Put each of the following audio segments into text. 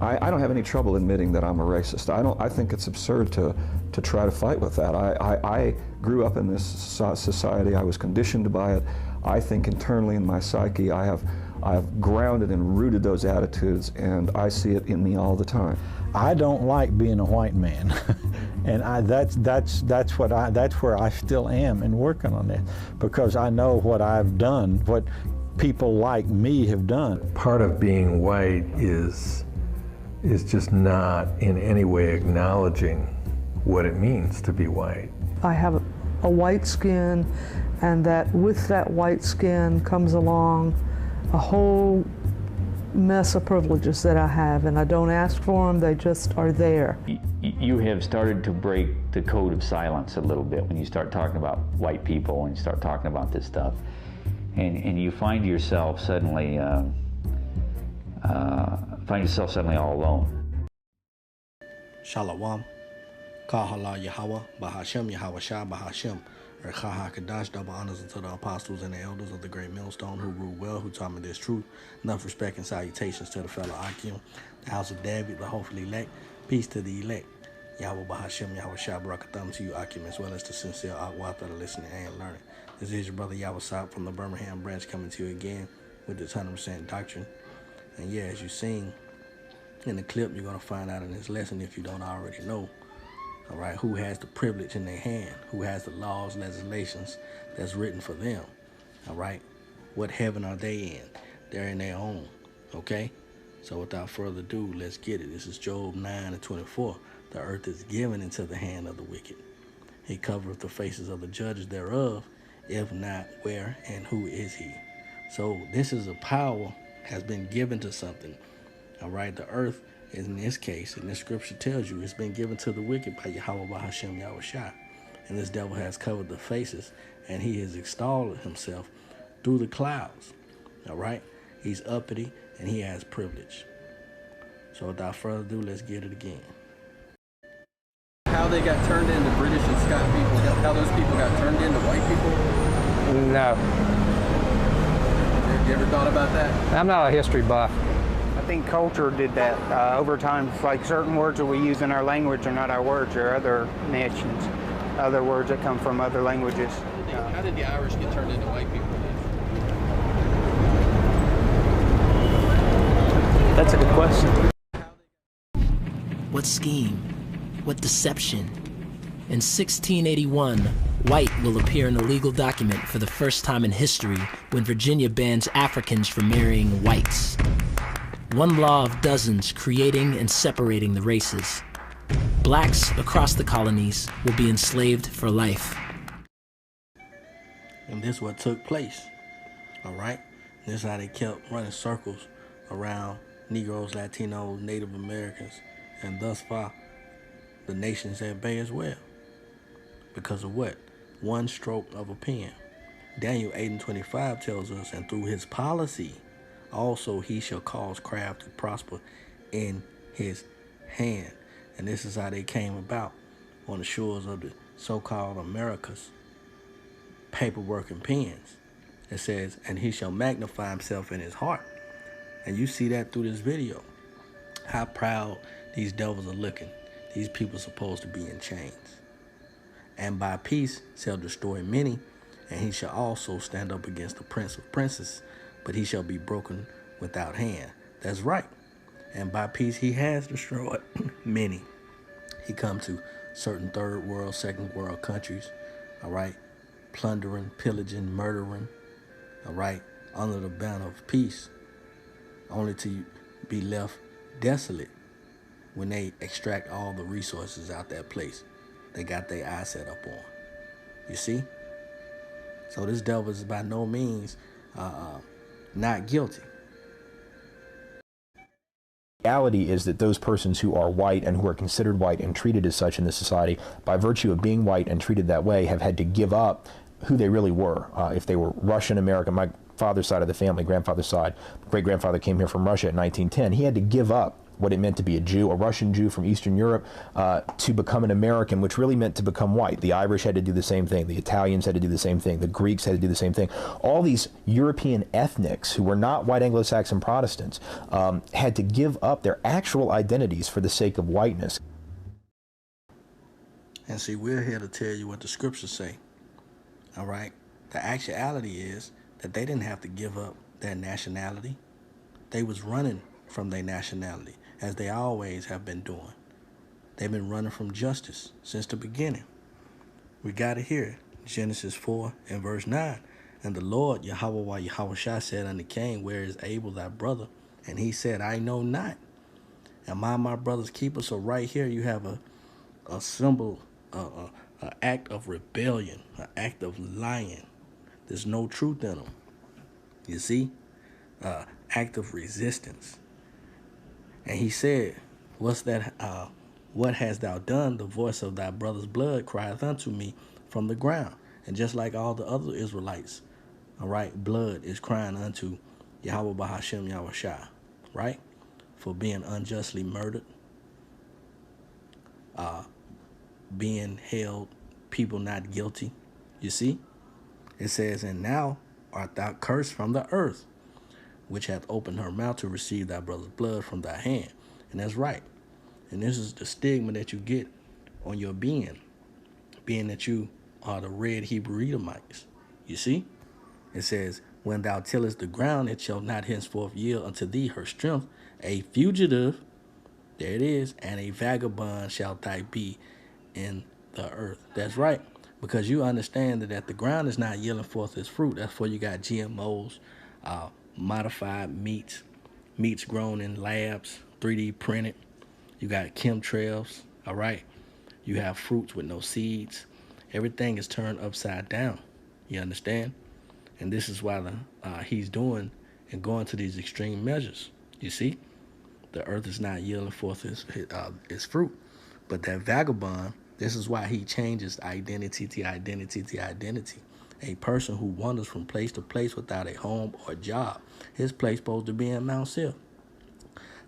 I don't have any trouble admitting that I'm a racist. I think it's absurd to try to fight with that. I grew up in this society. I was conditioned by it. I think internally in my psyche, I have grounded and rooted those attitudes, and I see it in me all the time. I don't like being a white man, and that's where I still am and working on that, because I know what I've done, what people like me have done. Part of being white is just not in any way acknowledging what it means to be white. I have a white skin, and that with that white skin comes along a whole mess of privileges that I have, and I don't ask for them, they just are there. You have started to break the code of silence a little bit when you start talking about white people and you start talking about this stuff. And you find yourself suddenly all alone. Shalom. Kahala Yahweh, Bahashem Yahweh Shah Bahashem. Erchaha Kadash, double honors unto the apostles and the elders of the great millstone who ruled well, who taught me this truth. Enough respect and salutations to the fellow Akim, the house of David, the hopefully elect. Peace to the elect. Yahweh Bahashem Yahweh Shah Barakatam to you, Akim, as well as the sincere Akwat that are listening and learning. This is your brother Yahweh Saab from the Birmingham branch, coming to you again with this 100% doctrine. And yeah, as you seen in the clip, you're going to find out in this lesson, if you don't already know, all right, who has the privilege in their hand, who has the laws, legislations that's written for them, all right? What heaven are they in? They're in their own, okay? So without further ado, let's get it. This is Job 9:24. The earth is given into the hand of the wicked. He covereth the faces of the judges thereof. If not, where and who is he? So this is a power has been given to something, all right? The earth, in this case, and this scripture tells you, it's been given to the wicked by Yahweh Bahashem Yahweh Shah. And this devil has covered the faces, and he has extolled himself through the clouds, all right? He's uppity, and he has privilege. So without further ado, let's get it again. How they got turned into British and Scotch people, how those people got turned into white people? No. Have you ever thought about that? I'm not a history buff. I think culture did that over time. It's like certain words that we use in our language are not our words, or other nations, other words that come from other languages. How did the Irish get turned into white people? That's a good question. What scheme? What deception? In 1681, white will appear in a legal document for the first time in history when Virginia bans Africans from marrying whites. One law of dozens creating and separating the races. Blacks across the colonies will be enslaved for life. And this is what took place, all right? This is how they kept running circles around Negroes, Latinos, Native Americans, and thus far, the nation's at bay as well. Because of what? One stroke of a pen. Daniel 8:25 tells us, and through his policy, also he shall cause craft to prosper in his hand. And this is how they came about on the shores of the so-called Americas. Paperwork and pens. It says, and he shall magnify himself in his heart. And you see that through this video. How proud these devils are looking. These people are supposed to be in chains. And by peace shall destroy many, and he shall also stand up against the prince of princes, but he shall be broken without hand. That's right. And by peace he has destroyed many. He come to certain third world, second world countries, all right, plundering, pillaging, murdering, all right, under the banner of peace, only to be left desolate when they extract all the resources out that place they got their eye set up on. You see? So this devil is by no means not guilty. The reality is that those persons who are white and who are considered white and treated as such in this society, by virtue of being white and treated that way, have had to give up who they really were. If they were Russian American, my father's side of the family, grandfather's side, great-grandfather came here from Russia in 1910, he had to give up what it meant to be a Jew, a Russian Jew from Eastern Europe, to become an American, which really meant to become white. The Irish had to do the same thing. The Italians had to do the same thing. The Greeks had to do the same thing. All these European ethnics who were not white Anglo-Saxon Protestants had to give up their actual identities for the sake of whiteness. And see, we're here to tell you what the scriptures say, all right? The actuality is that they didn't have to give up their nationality. They was running from their nationality, as they always have been doing. They've been running from justice since the beginning. We got it here, Genesis 4 and verse 9. And the Lord, Yahweh Yahushua, said unto Cain, where is Abel thy brother? And he said, I know not. Am I my brother's keeper? So right here you have a symbol, an act of rebellion, an act of lying. There's no truth in them. You see? Act of resistance. And he said, what's that? What hast thou done? The voice of thy brother's blood crieth unto me from the ground. And just like all the other Israelites, all right, blood is crying unto Yahweh Bahashem Yahushua, right? For being unjustly murdered, being held, people not guilty. You see? It says, and now art thou cursed from the earth, which hath opened her mouth to receive thy brother's blood from thy hand. And that's right. And this is the stigma that you get on your being that you are the red Hebrew Edomites. You see? It says, when thou tillest the ground, it shall not henceforth yield unto thee her strength. A fugitive, there it is, and a vagabond shalt thou be in the earth. That's right. Because you understand that the ground is not yielding forth its fruit. That's why you got GMOs, modified meats grown in labs, 3D printed. You got chemtrails, all right? You have fruits with no seeds. Everything is turned upside down. You understand? And this is why he's doing and going to these extreme measures. You see? The earth is not yielding forth its fruit. But that vagabond, this is why he changes identity to identity to identity. A person who wanders from place to place without a home or job. His place supposed to be in Mount Seir,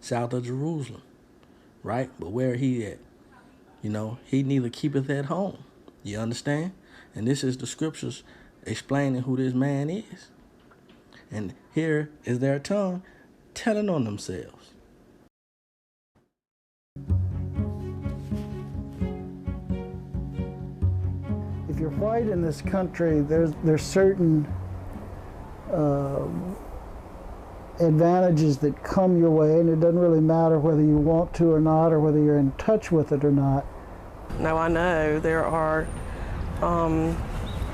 south of Jerusalem, right? But where he at? You know, he neither keepeth at home. You understand? And this is the scriptures explaining who this man is. And here is their tongue telling on themselves. If you're white in this country, there's certain advantages that come your way, and it doesn't really matter whether you want to or not, or whether you're in touch with it or not. Now I know there are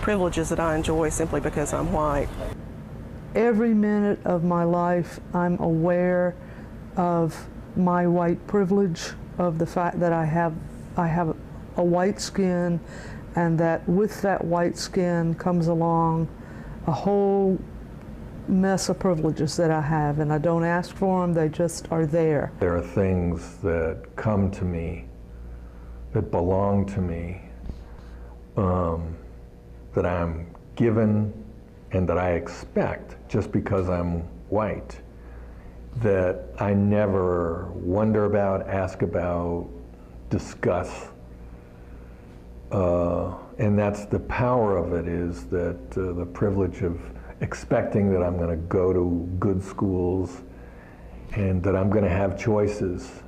privileges that I enjoy simply because I'm white. Every minute of my life, I'm aware of my white privilege, of the fact that I have a white skin, and that with that white skin comes along a whole mess of privileges that I have, and I don't ask for them, they just are there. There are things that come to me, that belong to me, that I'm given and that I expect just because I'm white, that I never wonder about, ask about, discuss. And that's the power of it, is that the privilege of expecting that I'm going to go to good schools and that I'm going to have choices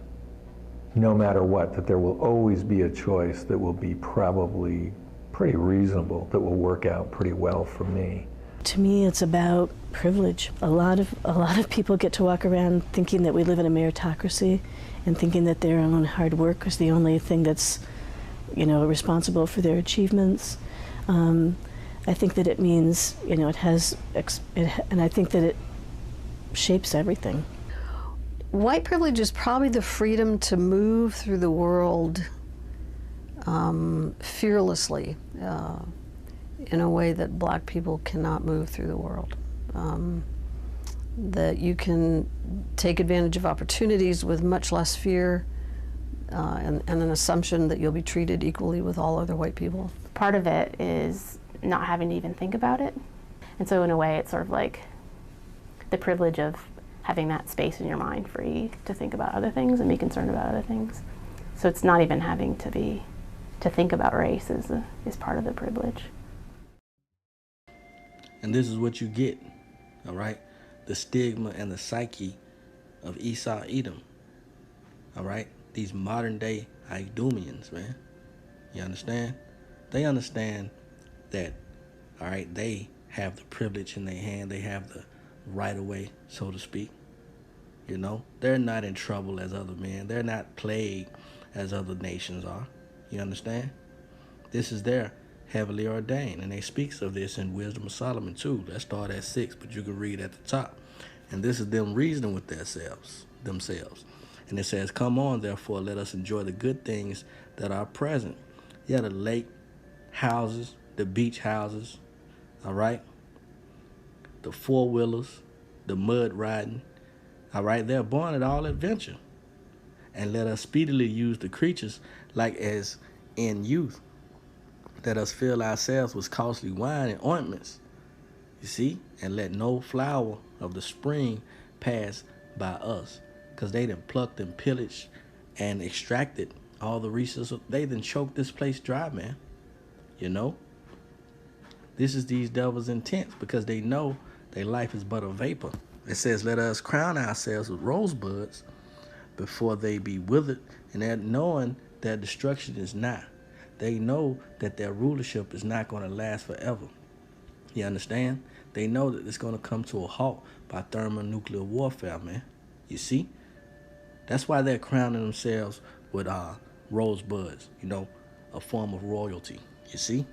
no matter what, that there will always be a choice that will be probably pretty reasonable, that will work out pretty well for me. To me, it's about privilege. A lot of people get to walk around thinking that we live in a meritocracy and thinking that their own hard work is the only thing that's, you know, responsible for their achievements. I think that it means, you know, and I think that it shapes everything. White privilege is probably the freedom to move through the world fearlessly in a way that black people cannot move through the world. That you can take advantage of opportunities with much less fear and an assumption that you'll be treated equally with all other white people. Part of it is not having to even think about it. And so in a way, it's sort of like the privilege of having that space in your mind free to think about other things and be concerned about other things. So it's not even having to think about race is part of the privilege. And this is what you get, all right? The stigma and the psyche of Esau, Edom, all right? These modern day Idumeans, man. You understand? They understand that, all right, they have the privilege in their hand. They have the right of way, so to speak. You know, they're not in trouble as other men. They're not plagued as other nations are. You understand? This is their heavily ordained, and they speaks of this in Wisdom of Solomon too. Let's start at 6, but you can read at the top. And this is them reasoning with themselves. And it says, "Come on, therefore, let us enjoy the good things that are present." Yeah, the lake houses, the beach houses, all right? The four-wheelers, the mud riding, all right? They're born at all adventure. And let us speedily use the creatures like as in youth. Let us fill ourselves with costly wine and ointments, you see? And let no flower of the spring pass by us. Because they done plucked and pillaged and extracted all the resources. They done choked this place dry, man. You know? This is these devils' intents because they know their life is but a vapor. It says, let us crown ourselves with rosebuds before they be withered, and they're knowing that destruction is nigh. They know that their rulership is not going to last forever. You understand? They know that it's going to come to a halt by thermonuclear warfare, man. You see? That's why they're crowning themselves with rosebuds, you know, a form of royalty. You see?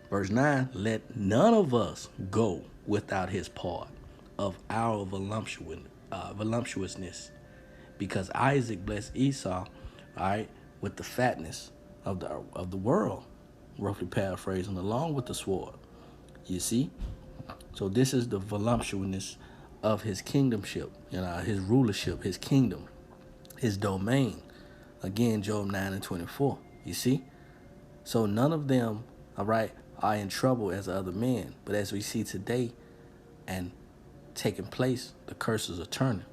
Verse 9, let none of us go without his part of our voluptuousness, because Isaac blessed Esau, all right, with the fatness of the world, roughly paraphrasing, along with the sword. You see? So this is the voluptuousness of his kingdomship, you know, his rulership, his kingdom, his domain. Again, Job 9:24. You see? So none of them, all right, are in trouble as other men. But as we see today and taking place, the curses are turning.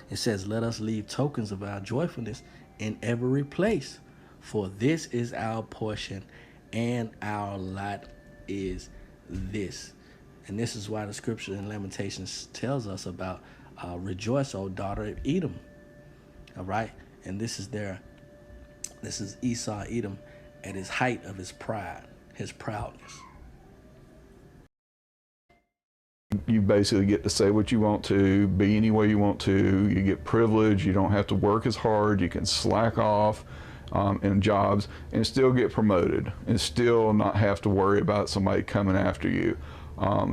It says, let us leave tokens of our joyfulness in every place, for this is our portion and our lot is this. And this is why the scripture in Lamentations tells us about rejoice, O daughter of Edom. All right? And this is Esau, Edom, at his height of his pride, his proudness. You basically get to say what you want to, be any way you want to. You get privilege. You don't have to work as hard. You can slack off in jobs and still get promoted and still not have to worry about somebody coming after you.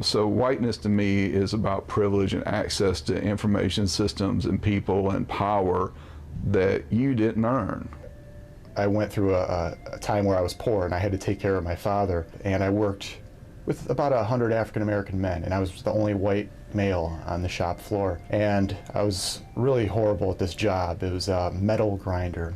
So whiteness to me is about privilege and access to information systems and people and power that you didn't earn. I went through a time where I was poor and I had to take care of my father, and I worked with about 100 African-American men, and I was the only white male on the shop floor. And I was really horrible at this job. It was a metal grinder.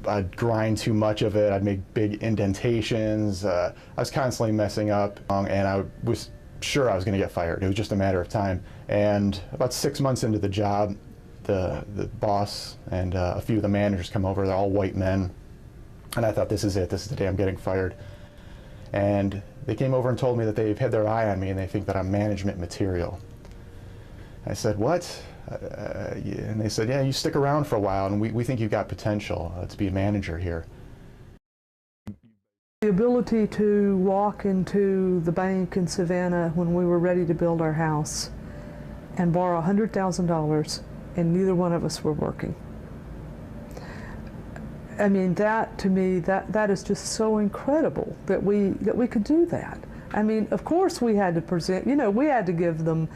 I'd grind too much of it. I'd make big indentations. I was constantly messing up, and I was sure I was going to get fired. It was just a matter of time. And about 6 months into the job, the boss and a few of the managers come over. They're all white men. And I thought, this is it. This is the day I'm getting fired. And they came over and told me that they've had their eye on me and they think that I'm management material. I said, what? And they said, yeah, you stick around for a while and we think you've got potential to be a manager here. The ability to walk into the bank in Savannah when we were ready to build our house and borrow $100,000 and neither one of us were working. I mean, that to me, that is just so incredible that we could do that. I mean, of course we had to present, you know, we had to give them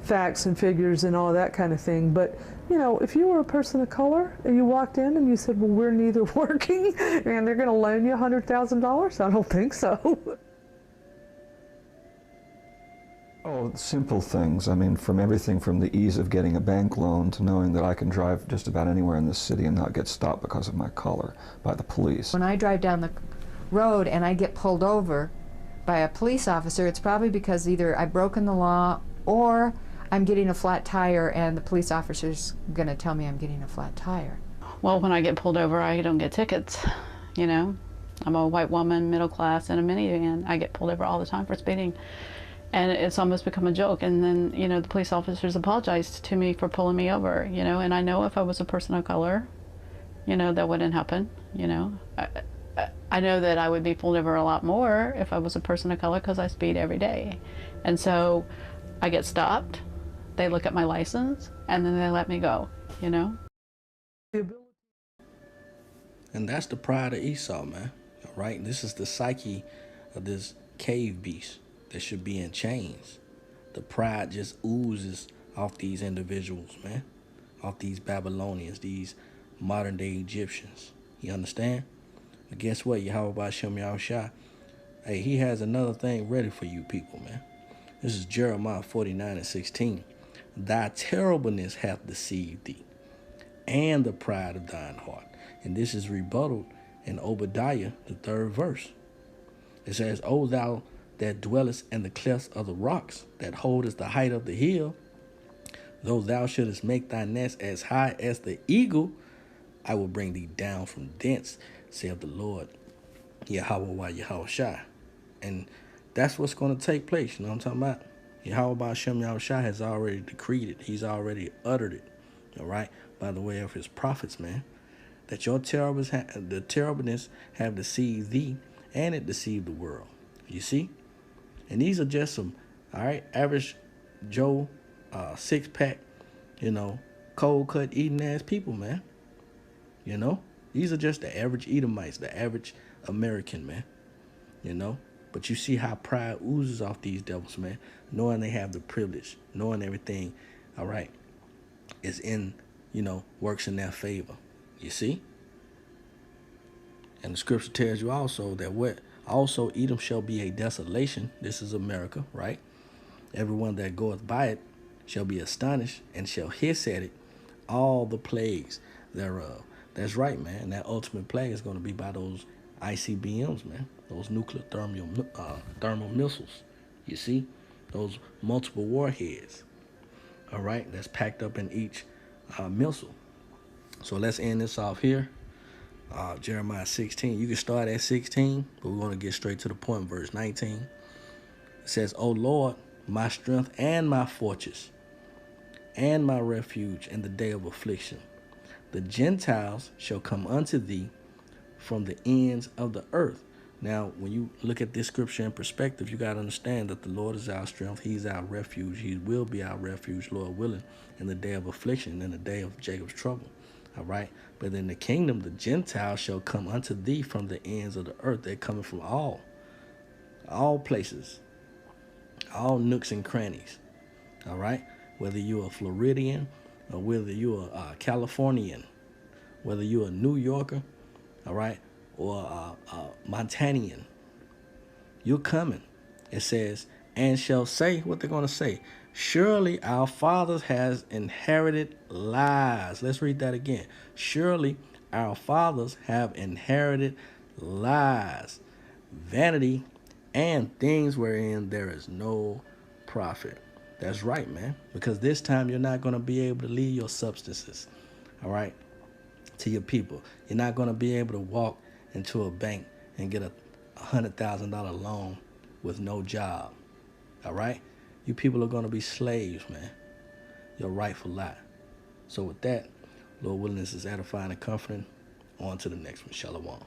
facts and figures and all that kind of thing. But, you know, if you were a person of color and you walked in and you said, well, we're neither working and they're going to loan you $100,000, I don't think so. Oh, simple things. I mean, from everything from the ease of getting a bank loan to knowing that I can drive just about anywhere in this city and not get stopped because of my color by the police. When I drive down the road and I get pulled over by a police officer, it's probably because either I've broken the law or I'm getting a flat tire and the police officer's going to tell me I'm getting a flat tire? Well, when I get pulled over, I don't get tickets, you know. I'm a white woman, middle class, in a minivan. I get pulled over all the time for speeding. And it's almost become a joke. And then, you know, the police officers apologized to me for pulling me over, you know. And I know if I was a person of color, you know, that wouldn't happen, you know. I know that I would be pulled over a lot more if I was a person of color because I speed every day. And so I get stopped, they look at my license, and then they let me go, you know. And that's the pride of Esau, man. All right? This is the psyche of this cave beast that should be in chains. The pride just oozes off these individuals, man. Off these Babylonians, these modern day Egyptians. You understand? But guess what? Yahweh Shem Yahushua, hey, he has another thing ready for you people, man. This is Jeremiah 49:16. Thy terribleness hath deceived thee, and the pride of thine heart. And this is rebutted in Obadiah, the 3rd verse. It says, O thou that dwellest in the clefts of the rocks, that holdest the height of the hill, though thou shouldest make thy nest as high as the eagle, I will bring thee down from thence, saith the Lord, Yahweh Yahushua. And that's what's going to take place. You know what I'm talking about? Yahweh Hashem Yahushua has already decreed it. He's already uttered it. All right? By the way of his prophets, man. That your the terribleness have deceived thee, and it deceived the world. You see? And these are just some, all right, average Joe, 6-pack, you know, cold cut eating ass people, man. You know? These are just the average Edomites, the average American, man. You know? But you see how pride oozes off these devils, man. Knowing they have the privilege, knowing everything, all right, is in, you know, works in their favor. You see? And the scripture tells you also that what? Also Edom shall be a desolation. This is America, right? Everyone that goeth by it shall be astonished and shall hiss at it all the plagues thereof. That's right, man. And that ultimate plague is going to be by those ICBMs, man. Those nuclear thermal missiles. You see? Those multiple warheads. All right? That's packed up in each missile. So let's end this off here. Jeremiah 16. You can start at 16, but we want to get straight to the point. Verse 19. It says, O Lord, my strength and my fortress, and my refuge in the day of affliction. The Gentiles shall come unto thee from the ends of the earth. Now, when you look at this scripture in perspective, you got to understand that the Lord is our strength. He's our refuge. He will be our refuge, Lord willing, in the day of affliction, in the day of Jacob's trouble. All right? But in the kingdom, the Gentiles shall come unto thee from the ends of the earth. They're coming from all places, all nooks and crannies. All right? Whether you're a Floridian or whether you're a Californian, whether you're a New Yorker, all right, or a Montanian, you're coming. It says, and shall say, what they're going to say, surely our fathers has inherited lies. Let's read that again. Surely our fathers have inherited lies, vanity, and things wherein there is no profit. That's right, man. Because this time you're not going to be able to leave your substances, all right, to your people. You're not going to be able to walk into a bank and get a $100,000 loan with no job, all right? You people are going to be slaves, man. Your rightful lot. So with that, Lord willing, this is edifying and comforting. On to the next one. Shalom.